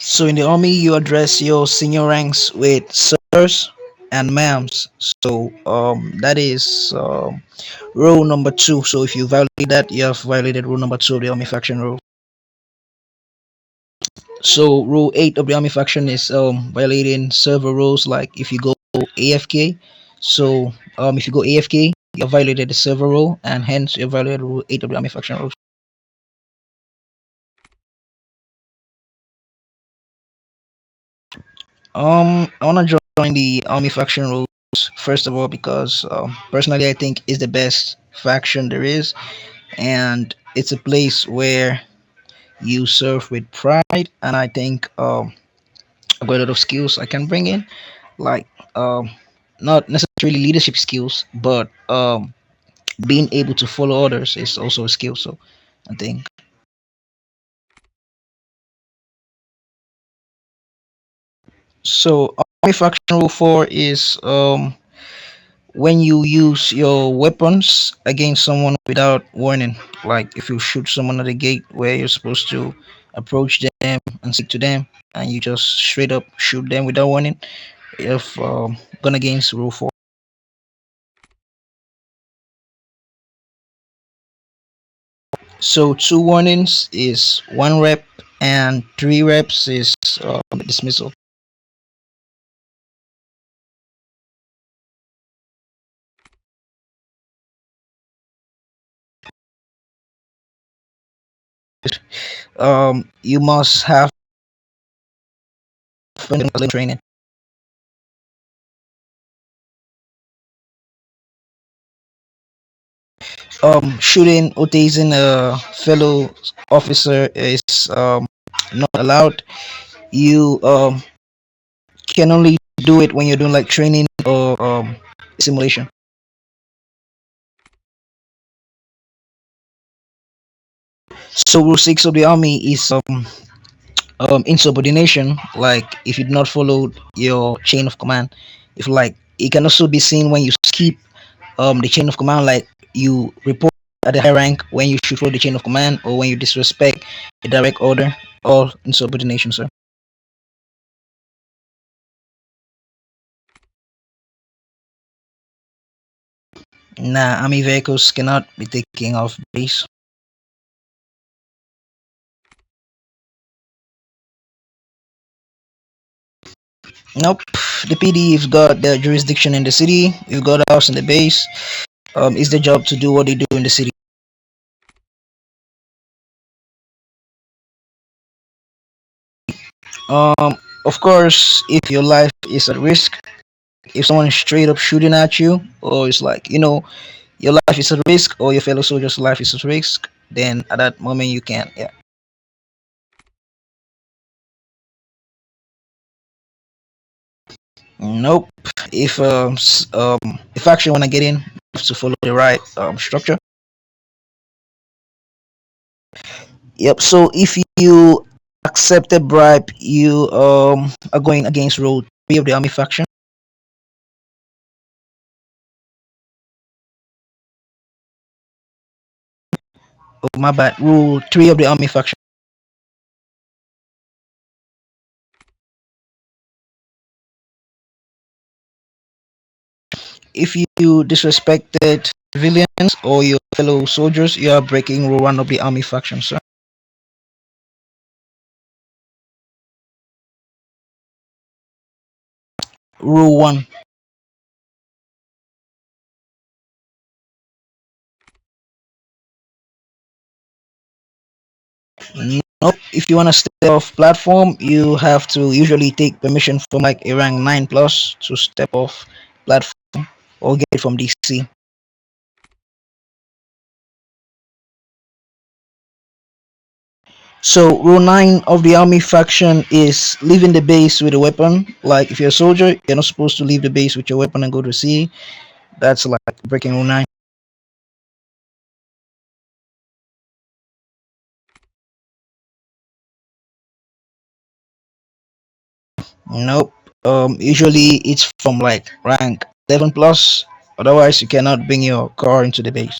So in the army, you address your senior ranks with sirs and ma'ams. So that is rule number two. So if you violate that, you have violated rule number two of the army faction rule. So rule eight of the army faction is violating server rules. Like if you go AFK, so if you go AFK, you have violated the server rule, and hence you have violated rule eight of the army faction rules. I wanna join the army faction rules first of all because personally I think it's the best faction there is, and it's a place where you serve with pride, and I think I've got a lot of skills I can bring in, like um, not necessarily leadership skills, but being able to follow others is also a skill. So I think so. Army faction rule four is when you use your weapons against someone without warning. Like if you shoot someone at the gate where you're supposed to approach them and speak to them, and you just straight up shoot them without warning, you've gone against rule four. So two warnings is one rep, and three reps is dismissal. You must have training. Shooting or tasing a fellow officer is not allowed. You can only do it when you're doing like training or simulation. So rule six of the army is insubordination. Like if you do not follow your chain of command, if like it can also be seen when you skip the chain of command, like you report at the high rank when you should follow the chain of command, or when you disrespect a direct order. All insubordination, sir. Nah, army vehicles cannot be taken off base. Nope. The PD have got their jurisdiction in the city. You've got a house in the base. It's their job to do what they do in the city. Um, of course, if your life is at risk, if someone is straight up shooting at you, or it's like your life is at risk, or your fellow soldier's life is at risk, then at that moment you can, yeah. Nope. If if actually wanna get in, you have to follow the right structure. Yep. So if you accept a bribe, you are going against rule three of the army faction. Oh my bad. Rule three of the army faction. If you disrespected civilians or your fellow soldiers, you are breaking rule one of the army faction, sir. Rule one. Nope. If you wanna step off platform, you have to usually take permission from like a rank nine plus to step off platform or get it from DC. So rule nine of the army faction is leaving the base with a weapon. Like if you're a soldier, you're not supposed to leave the base with your weapon and go to sea. That's like breaking rule nine. Nope. Usually it's from like rank 11 plus. Otherwise, you cannot bring your car into the base.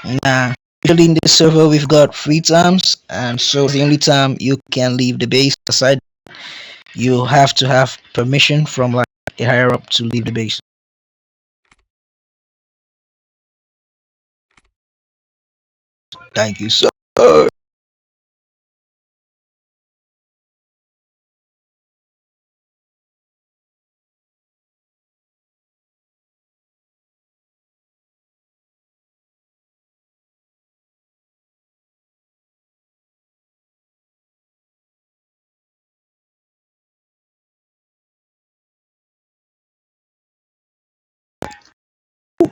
Nah, usually in this server we've got free times, and so the only time you can leave the base. Aside, you have to have permission from like a higher up to leave the base. Thank you so much.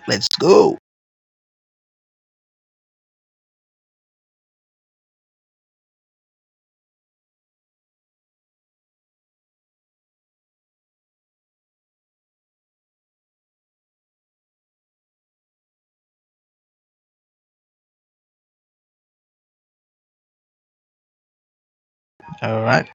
Let's go. All right.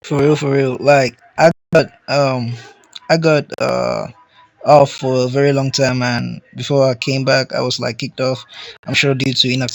For real, for real. Like I got off for a very long time, and before I came back, I was like kicked off. I'm sure due to inactivity.